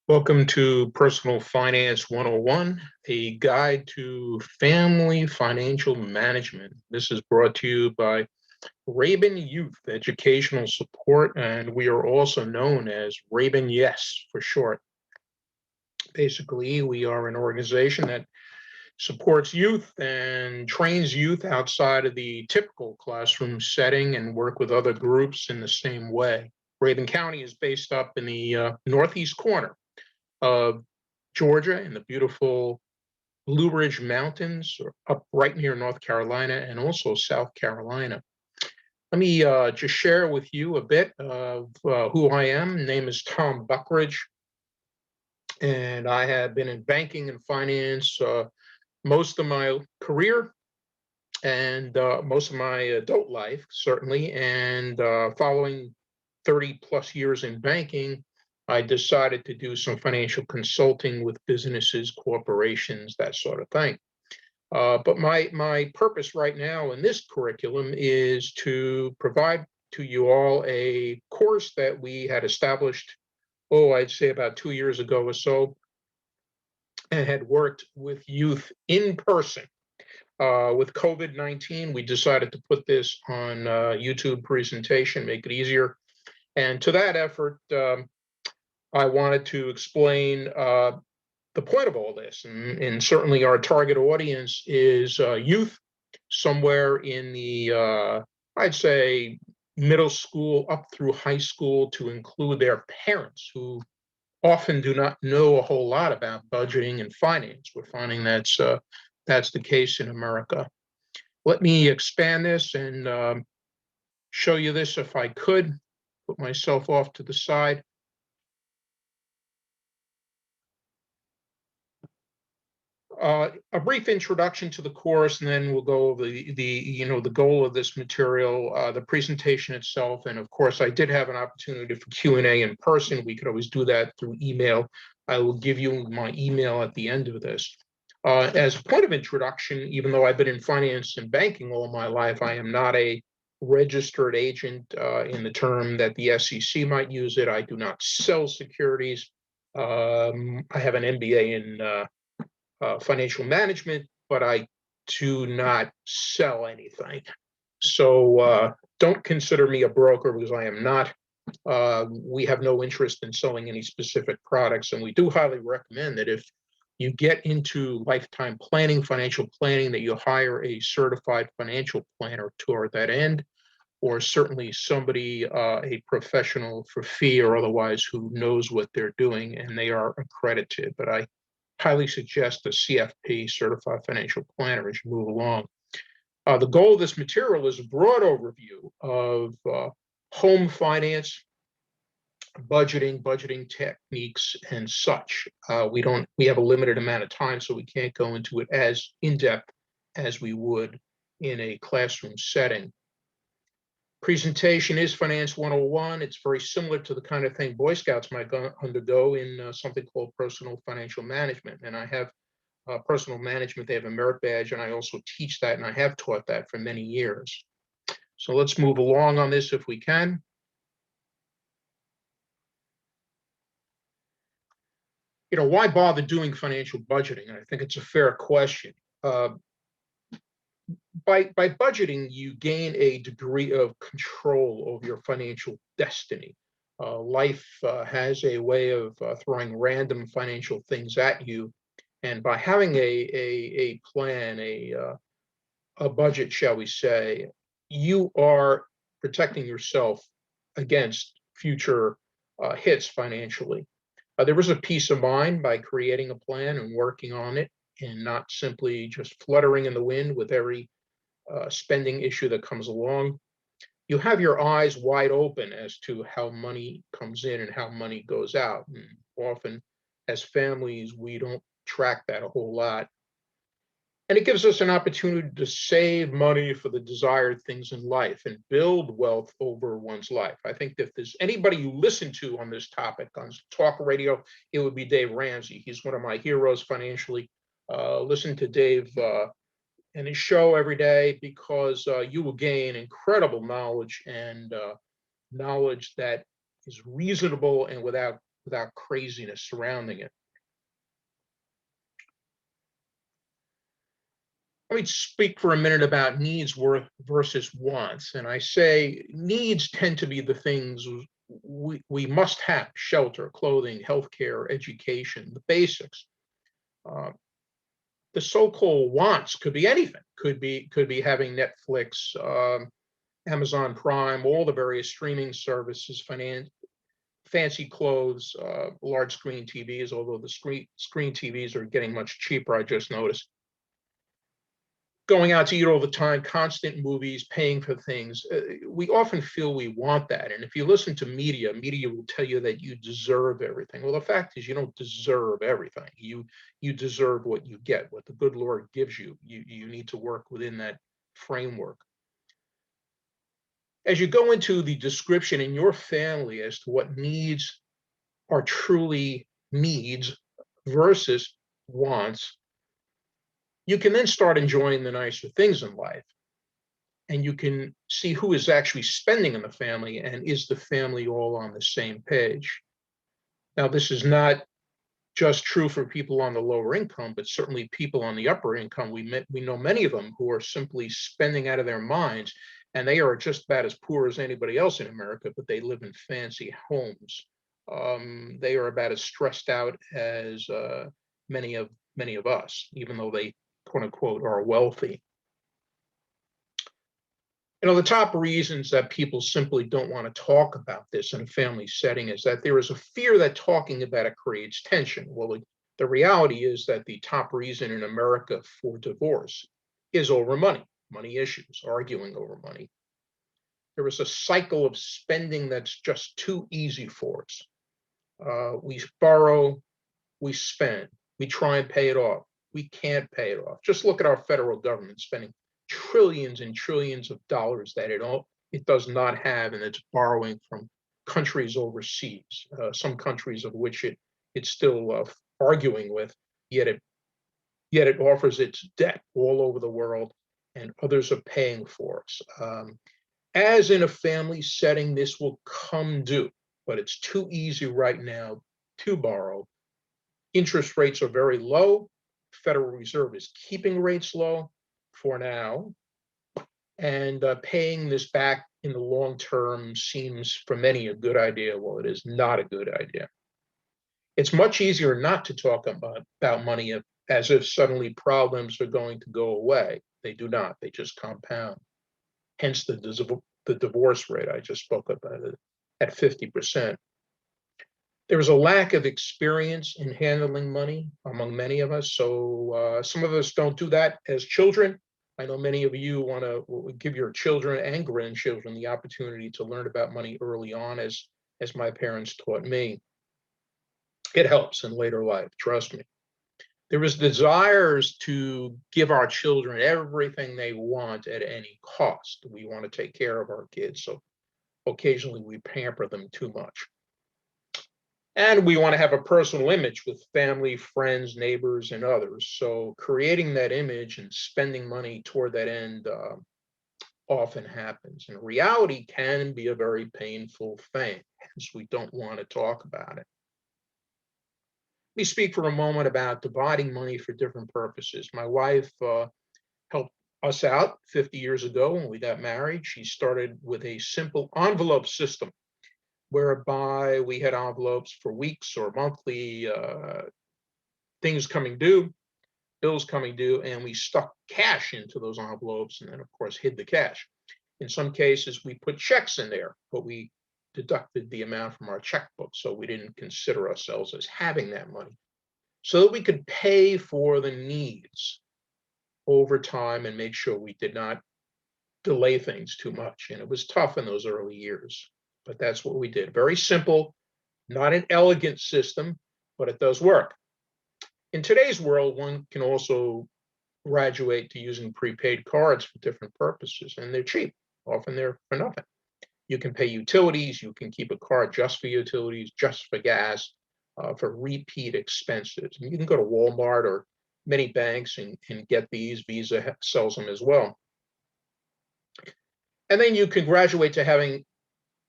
Welcome to Personal Finance 101, a guide to family financial management. This is brought to you by Rabin Youth Educational Support, and we are also known as Rabin Yes for short. Basically, we are an organization that supports youth and trains youth outside of the typical classroom setting and work with other groups in the same way. Rabin County is based up in the northeast corner of Georgia in the beautiful Blue Ridge Mountains, or up right near North Carolina and also South Carolina. Let me just share with you a bit of who I am. Name is Tom Buckridge, and I have been in banking and finance most of my career and most of my adult life, certainly. And following 30 plus years in banking, I decided to do some financial consulting with businesses, corporations, that sort of thing. But my purpose right now in this curriculum is to provide to you all a course that we had established, I'd say about 2 years ago or so, and had worked with youth in person. With COVID-19, we decided to put this on YouTube presentation, make it easier. And to that effort, I wanted to explain the point of all this. And certainly our target audience is youth, somewhere in the, I'd say, middle school up through high school, to include their parents, who often do not know a whole lot about budgeting and finance. We're finding that's the case in America. Let me expand this and show you this if I could. Put myself off to the side. A brief introduction to the course, and then we'll go over the goal of this material, the presentation itself, and of course, I did have an opportunity for Q&A in person. We could always do that through email. I will give you my email at the end of this. As a point of introduction, even though I've been in finance and banking all my life, I am not a registered agent in the term that the SEC might use it. I do not sell securities. I have an MBA in financial management, but I do not sell anything. So don't consider me a broker, because I am not. We have no interest in selling any specific products, and we do highly recommend that if you get into lifetime planning, financial planning, that you hire a certified financial planner toward that end, or certainly somebody, a professional for fee or otherwise, who knows what they're doing and they are accredited. But I highly suggest a CFP, Certified Financial Planner, as you move along. The goal of this material is a broad overview of home finance, budgeting techniques, and such. We have a limited amount of time, so we can't go into it as in-depth as we would in a classroom setting. Presentation is Finance 101. It's very similar to the kind of thing Boy Scouts might undergo in something called personal financial management. And I have personal management. They have a merit badge, and I also teach that, and I have taught that for many years. So let's move along on this if we can. Why bother doing financial budgeting? And I think it's a fair question. By budgeting, you gain a degree of control over your financial destiny. Life has a way of throwing random financial things at you, and by having a plan, a budget, shall we say, you are protecting yourself against future hits financially. There is a peace of mind by creating a plan and working on it, and not simply just fluttering in the wind with every spending issue that comes along. You have your eyes wide open as to how money comes in and how money goes out. And often, as families, we don't track that a whole lot. And it gives us an opportunity to save money for the desired things in life and build wealth over one's life. I think if there's anybody you listen to on this topic on talk radio, it would be Dave Ramsey. He's one of my heroes financially. Listen to Dave and his show every day, because you will gain incredible knowledge, and knowledge that is reasonable and without without craziness surrounding it. Let me speak for a minute about needs versus wants. And I say needs tend to be the things we must have: shelter, clothing, healthcare, education, the basics. Uh, the so-called wants could be anything. Could be having Netflix, Amazon Prime, all the various streaming services, fancy clothes, large screen TVs. Although the screen TVs are getting much cheaper, I just noticed. Going out to eat all the time, constant movies, paying for things. We often feel we want that. And if you listen to media will tell you that you deserve everything. Well, the fact is you don't deserve everything. You deserve what you get, what the good Lord gives you. You need to work within that framework. As you go into the description in your family as to what needs are truly needs versus wants, you can then start enjoying the nicer things in life. And you can see who is actually spending in the family, and is the family all on the same page. Now, this is not just true for people on the lower income, but certainly people on the upper income. We know many of them who are simply spending out of their minds, and they are just about as poor as anybody else in America, but they live in fancy homes. They are about as stressed out as many of us, even though they, quote unquote, are wealthy. The top reasons that people simply don't want to talk about this in a family setting is that there is a fear that talking about it creates tension. Well, the reality is that the top reason in America for divorce is over money issues, arguing over money. There is a cycle of spending that's just too easy for us. We borrow, we spend, we try and pay it off. We can't pay it off. Just look at our federal government spending trillions and trillions of dollars that it does not have, and it's borrowing from countries overseas, some countries of which it's still arguing with, yet it offers its debt all over the world, and others are paying for us. As in a family setting, this will come due, but it's too easy right now to borrow. Interest rates are very low. Federal Reserve is keeping rates low for now, and paying this back in the long term seems for many a good idea. Well, it is not a good idea. It's much easier not to talk about money as if suddenly problems are going to go away. They do not. They just compound. Hence the divorce rate I just spoke about it at 50%. There is a lack of experience in handling money among many of us. So some of us don't do that as children. I know many of you want to give your children and grandchildren the opportunity to learn about money early on, as my parents taught me. It helps in later life, trust me. There is desires to give our children everything they want at any cost. We want to take care of our kids, so occasionally we pamper them too much. And we want to have a personal image with family, friends, neighbors, and others. So creating that image and spending money toward that end often happens. And reality can be a very painful thing, hence we don't want to talk about it. Let me speak for a moment about dividing money for different purposes. My wife helped us out 50 years ago when we got married. She started with a simple envelope system, whereby we had envelopes for weeks or monthly things coming due, bills coming due, and we stuck cash into those envelopes and then, of course, hid the cash. In some cases, we put checks in there, but we deducted the amount from our checkbook, so we didn't consider ourselves as having that money, so that we could pay for the needs over time and make sure we did not delay things too much. And it was tough in those early years, but that's what we did. Very simple, not an elegant system, but it does work. In today's world, one can also graduate to using prepaid cards for different purposes, and they're cheap. Often they're for nothing. You can pay utilities, you can keep a card just for utilities, just for gas, for repeat expenses. And you can go to Walmart or many banks and get these. Visa sells them as well. And then you can graduate to having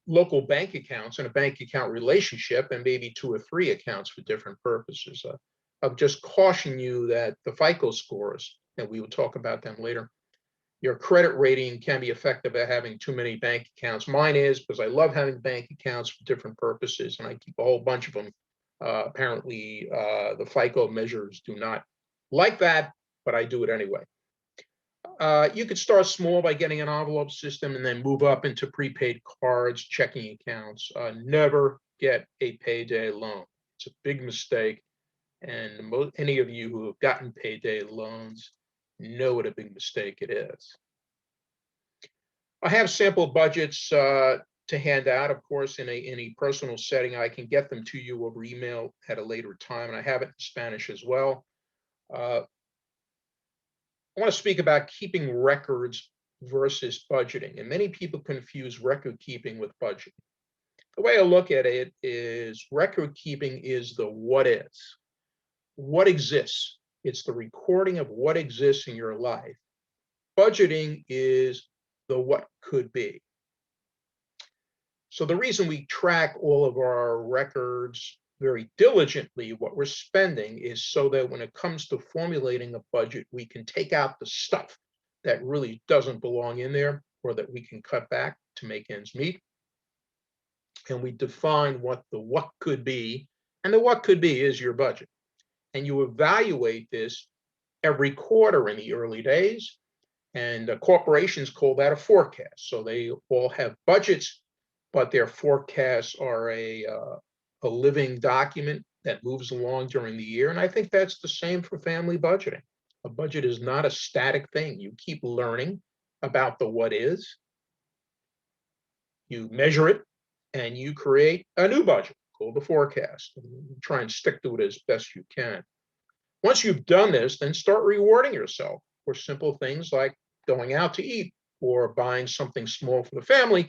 local bank accounts and a bank account relationship and maybe 2 or 3 accounts for different purposes. I'll just caution you that the FICO scores, and we will talk about them later, your credit rating can be affected by having too many bank accounts. Mine is because I love having bank accounts for different purposes, and I keep a whole bunch of them. Apparently, the FICO measures do not like that, but I do it anyway. You could start small by getting an envelope system and then move up into prepaid cards, checking accounts. Never get a payday loan. It's a big mistake. And any of you who have gotten payday loans know what a big mistake it is. I have sample budgets to hand out, of course, in a personal setting. I can get them to you over email at a later time, and I have it in Spanish as well. I want to speak about keeping records versus budgeting, and many people confuse record keeping with budgeting. The way I look at it is record keeping is the what is. What exists? It's the recording of what exists in your life. Budgeting is the what could be. So the reason we track all of our records very diligently, what we're spending, is so that when it comes to formulating a budget, we can take out the stuff that really doesn't belong in there, or that we can cut back to make ends meet. And we define what the what could be, and the what could be is your budget. And you evaluate this every quarter in the early days, and corporations call that a forecast. So they all have budgets, but their forecasts are a living document that moves along during the year. And I think that's the same for family budgeting. A budget is not a static thing. You keep learning about the what is, you measure it, and you create a new budget called the forecast. And try and stick to it as best you can. Once you've done this, then start rewarding yourself for simple things like going out to eat or buying something small for the family,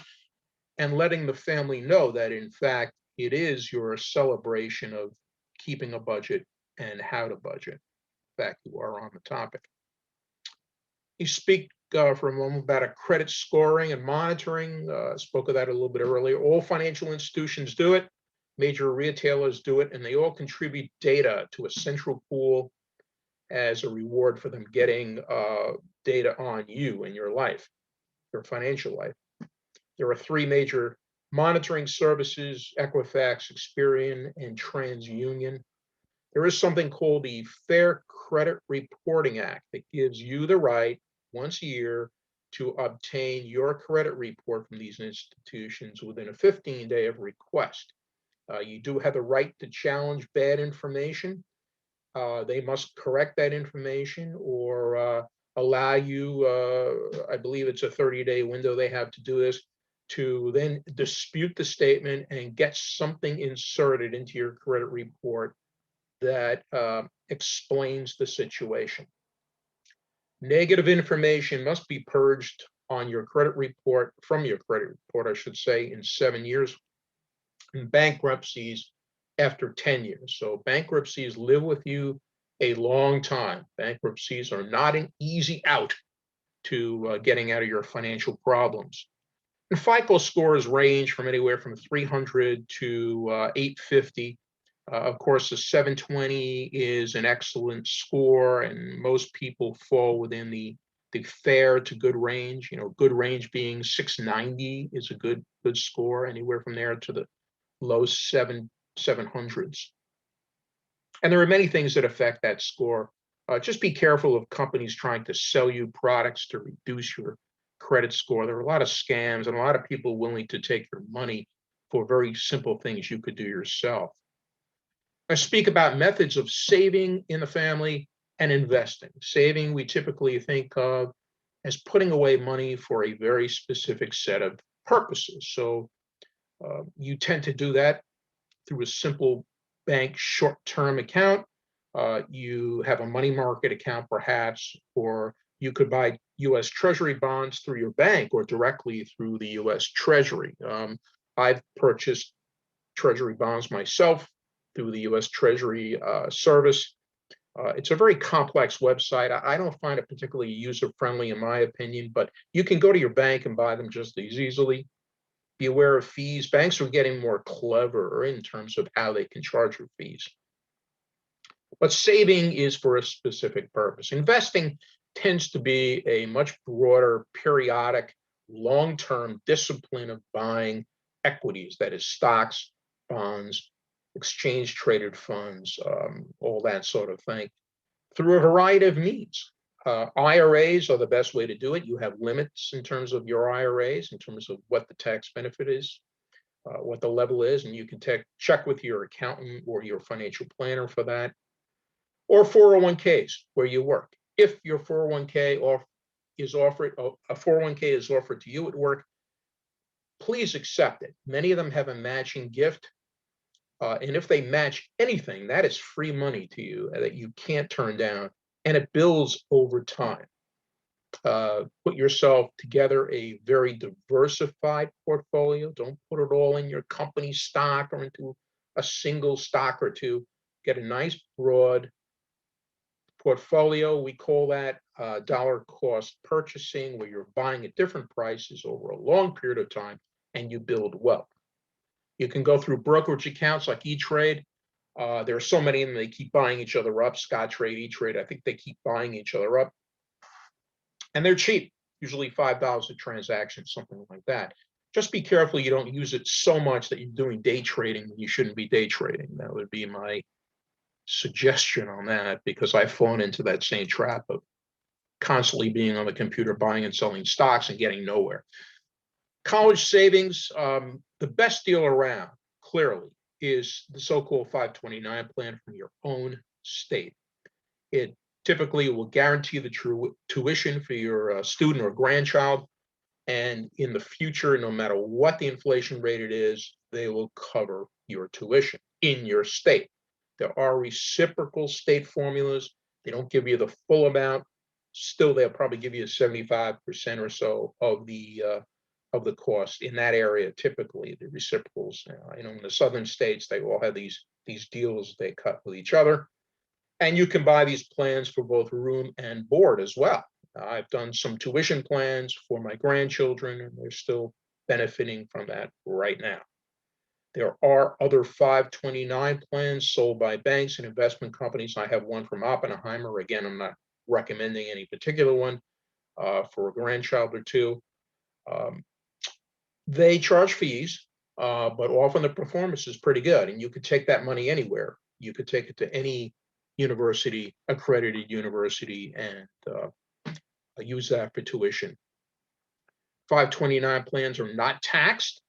and letting the family know that, in fact, it is your celebration of keeping a budget and how to budget. In fact, you are on the topic. You speak for a moment about a credit scoring and monitoring. Spoke of that a little bit earlier. All financial institutions do it. Major retailers do it, and they all contribute data to a central pool as a reward for them getting data on you and your life, your financial life. There are 3 major monitoring services: Equifax, Experian, and TransUnion. There is something called the Fair Credit Reporting Act that gives you the right once a year to obtain your credit report from these institutions within a 15-day of request. You do have the right to challenge bad information. They must correct that information or allow you, I believe it's a 30-day window they have to do this, to then dispute the statement and get something inserted into your credit report that explains the situation. Negative information must be purged on your credit report, from your credit report, I should say, in 7 years, and bankruptcies after 10 years. So bankruptcies live with you a long time. Bankruptcies are not an easy out to getting out of your financial problems. And FICO scores range from anywhere from 300 to 850. Of course, a 720 is an excellent score, and most people fall within the fair to good range. Good range being 690 is a good score, anywhere from there to the low 700s. And there are many things that affect that score. Just be careful of companies trying to sell you products to reduce your credit score. There are a lot of scams and a lot of people willing to take your money for very simple things you could do yourself. I speak about methods of saving in the family and investing. Saving, we typically think of as putting away money for a very specific set of purposes. So you tend to do that through a simple bank short-term account. You have a money market account, perhaps, or you could buy U.S. Treasury bonds through your bank or directly through the U.S. Treasury. I've purchased Treasury bonds myself through the U.S. Treasury service. It's a very complex website. I don't find it particularly user-friendly, in my opinion, but you can go to your bank and buy them just as easily. Be aware of fees. Banks are getting more clever in terms of how they can charge you fees. But saving is for a specific purpose. Investing tends to be a much broader, periodic, long-term discipline of buying equities, that is stocks, bonds, exchange traded funds, all that sort of thing, through a variety of means. IRAs are the best way to do it. You have limits in terms of your IRAs, in terms of what the tax benefit is, what the level is, and you can check with your accountant or your financial planner for that. Or 401ks where you work. If your 401k is offered, a 401k is offered to you at work, please accept it. Many of them have a matching gift. And if they match anything, that is free money to you that you can't turn down, and it builds over time. Put yourself together a very diversified portfolio. Don't put it all in your company stock or into a single stock or two. Get a nice broad portfolio. We call that dollar cost purchasing, where you're buying at different prices over a long period of time and you build wealth. You can go through brokerage accounts like E-Trade. There are so many of them, they keep buying each other up. Scottrade, E-Trade, I think they keep buying each other up. And they're cheap, usually $5 a transaction, something like that. Just be careful you don't use it so much that you're doing day trading when you shouldn't be day trading. That would be my suggestion on that, because I've fallen into that same trap of constantly being on the computer buying and selling stocks and getting nowhere. College savings, the best deal around, clearly, is the so-called 529 plan from your own state. It typically will guarantee the true tuition for your student or grandchild, and in the future, no matter what the inflation rate it is, they will cover your tuition in your state. There are reciprocal state formulas. They don't give you the full amount. Still, they'll probably give you 75% or so of the cost in that area. Typically, the reciprocals, in the southern states, they all have these deals they cut with each other, and you can buy these plans for both room and board as well. I've done some tuition plans for my grandchildren, and they're still benefiting from that right now. There are other 529 plans sold by banks and investment companies. I have one from Oppenheimer. Again, I'm not recommending any particular one for a grandchild or two. They charge fees, but often the performance is pretty good, and you could take that money anywhere. You could take it to any university, accredited university, and use that for tuition. 529 plans are not taxed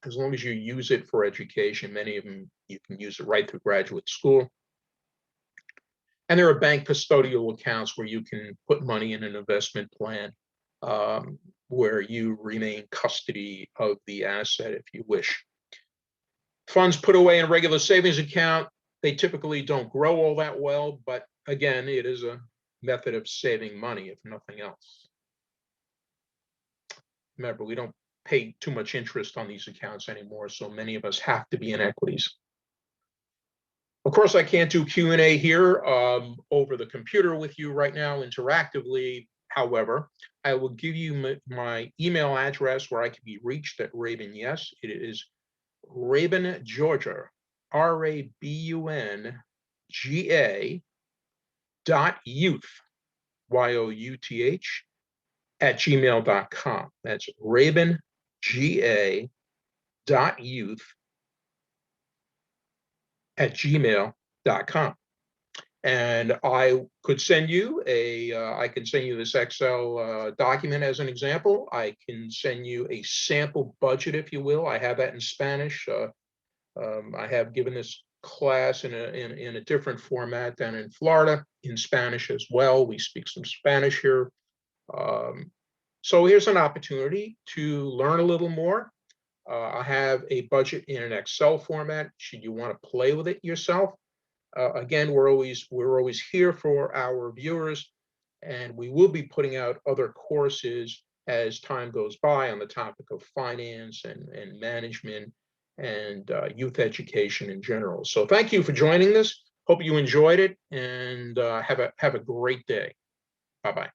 as long as you use it for education. Many of them, you can use it right through graduate school. And there are bank custodial accounts where you can put money in an investment plan where you remain custody of the asset if you wish. Funds put away in a regular savings account, they typically don't grow all that well, but again, it is a method of saving money, if nothing else. Remember, we don't pay too much interest on these accounts anymore, so many of us have to be in equities. Of course, I can't do Q&A here over the computer with you right now interactively. However, I will give you my email address where I can be reached at Rabun Yes. It is Rabun Georgia, RABUNGA .youth, YOUTH, at gmail.com. That's RabunGA .youth at gmail.com. And I could send you I can send you this Excel document as an example. I can send you a sample budget, if you will. I have that in Spanish. I have given this class in a different format than in Florida, in Spanish as well. We speak some Spanish here. So here's an opportunity to learn a little more. I have a budget in an Excel format, should you want to play with it yourself. Again, we're always here for our viewers, and we will be putting out other courses as time goes by on the topic of finance and management and youth education in general. So thank you for joining this. Hope you enjoyed it, and have a great day. Bye-bye.